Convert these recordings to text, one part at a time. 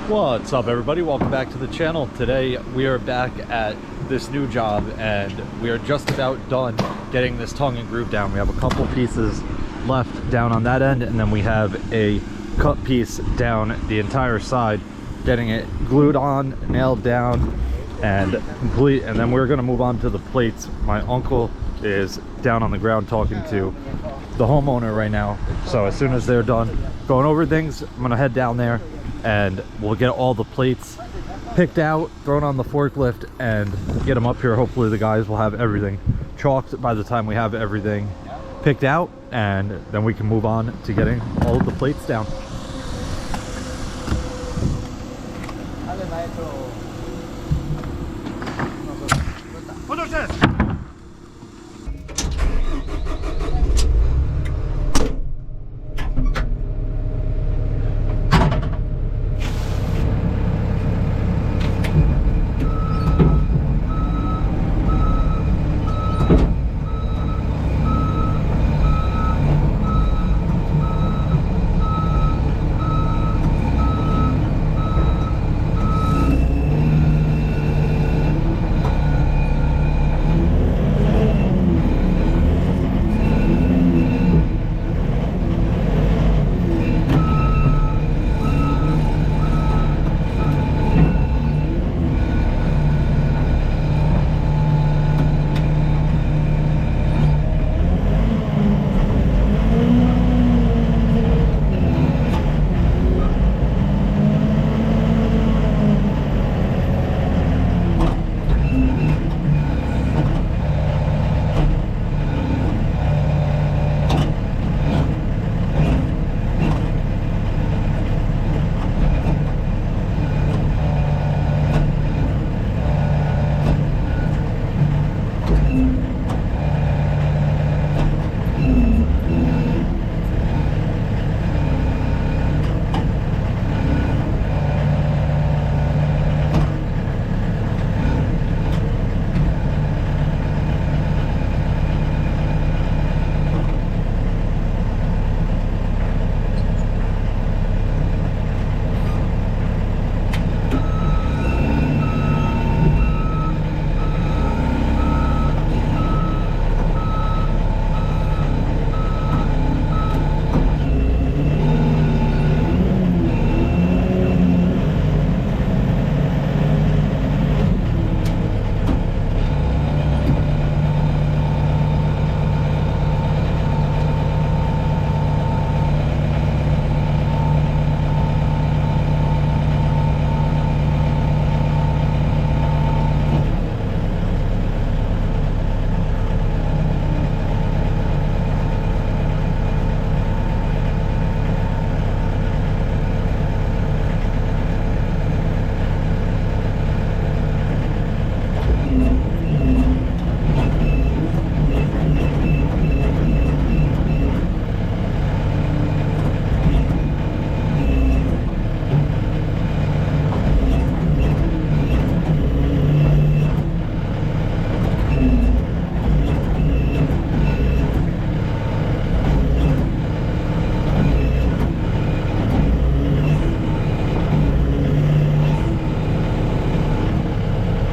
What's up, everybody? Welcome back to the channel. Today we are back at this new job and we are just about done getting this tongue and groove down. We have a couple pieces left down on that end, and then we have a cut piece down the entire side, getting it glued on, nailed down and complete. And then we're going to move on to the plates. My uncle is down on the ground talking to the homeowner right now, so as soon as they're done going over things, I'm gonna head down there and we'll get all the plates picked out, thrown on the forklift, and get them up here. Hopefully the guys will have everything chalked by the time we have everything picked out, and then we can move on to getting all of the plates down.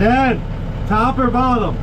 Head, top or bottom?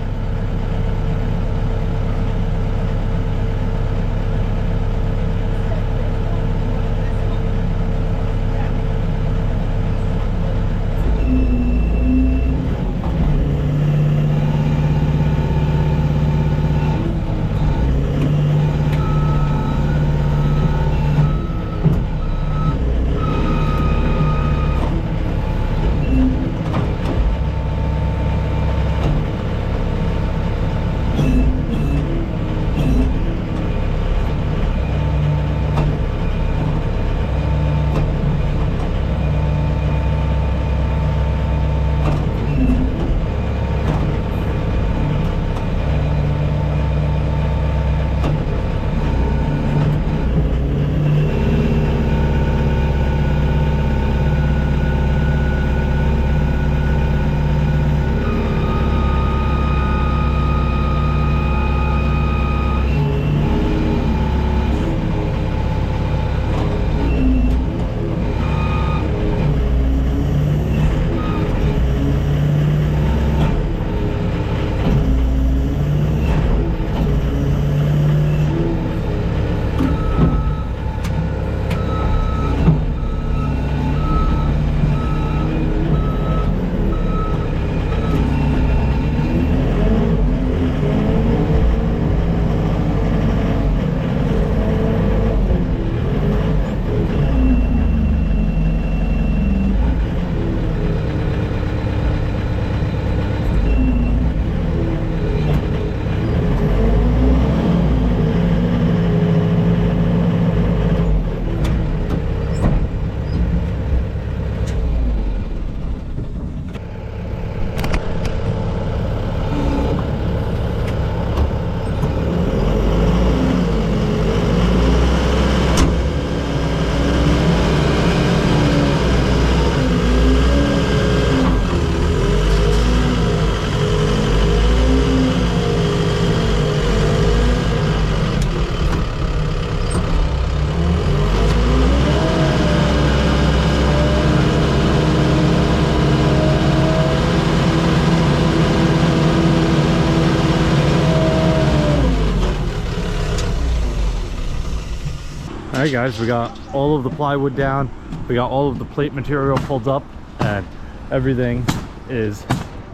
Alright guys, we got all of the plywood down, we got all of the plate material pulled up, and everything is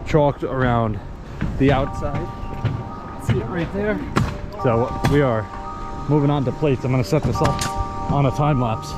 chalked around the outside. See it right there? So we are moving on to plates. I'm going to set this up on a time lapse.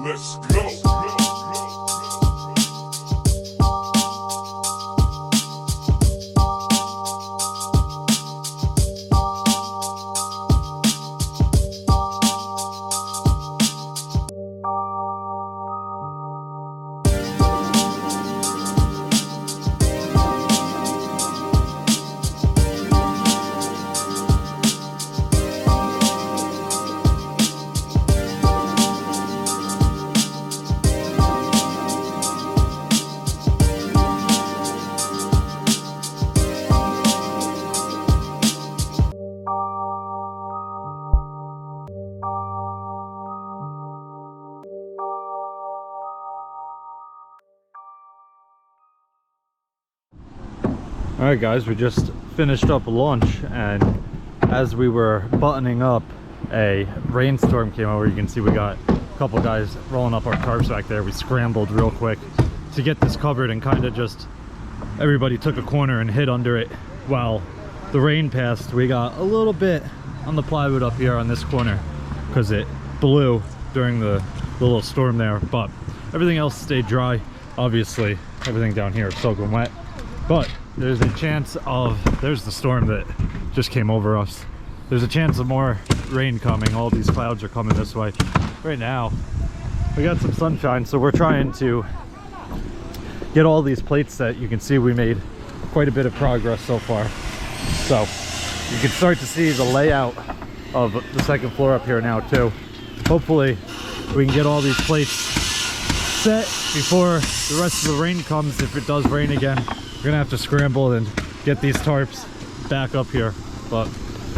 Let's go. Alright guys, we just finished up lunch, and as we were buttoning up, a rainstorm came over. You can see we got a couple guys rolling up our tarps back there. We scrambled real quick to get this covered, and kind of just everybody took a corner and hid under it while the rain passed. We got a little bit on the plywood up here on this corner because it blew during the little storm there, but everything else stayed dry. Obviously everything down here is soaking wet, but there's a chance of, there's the storm that just came over us. There's a chance of more rain coming. All these clouds are coming this way. Right now, we got some sunshine, so we're trying to get all these plates set. You can see we made quite a bit of progress so far. So you can start to see the layout of the second floor up here now too. Hopefully we can get all these plates set before the rest of the rain comes. If it does rain again, we're gonna have to scramble and get these tarps back up here, but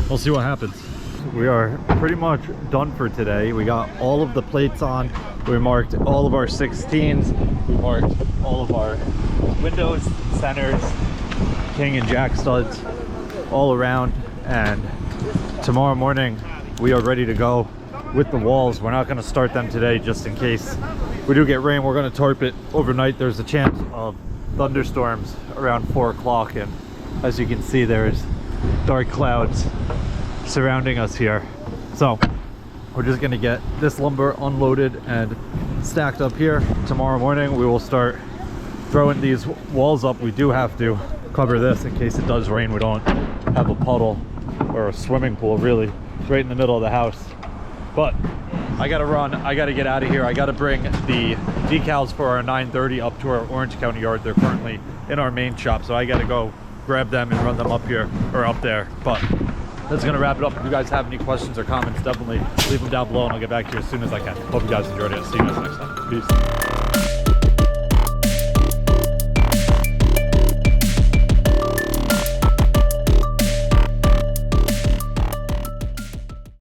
we'll see what happens. We are pretty much done for today. We got all of the plates on. We marked all of our 16s. We marked all of our windows, centers, king and jack studs all around, and tomorrow morning we are ready to go with the walls. We're not going to start them today just in case we do get rain. We're going to tarp it overnight. There's a chance of thunderstorms around 4 o'clock, and as you can see, there's dark clouds surrounding us here. So we're just going to get this lumber unloaded and stacked up here. Tomorrow morning we will start throwing these walls up. We do have to cover this in case it does rain. We don't have a puddle or a swimming pool really right in the middle of the house. But I gotta run, I gotta get out of here. I gotta bring the decals for our 930 up to our Orange County yard. They're currently in our main shop, so I gotta go grab them and run them up here, or up there. But that's gonna wrap it up. If you guys have any questions or comments, definitely leave them down below and I'll get back to you as soon as I can. Hope you guys enjoyed it. See you guys next time. Peace.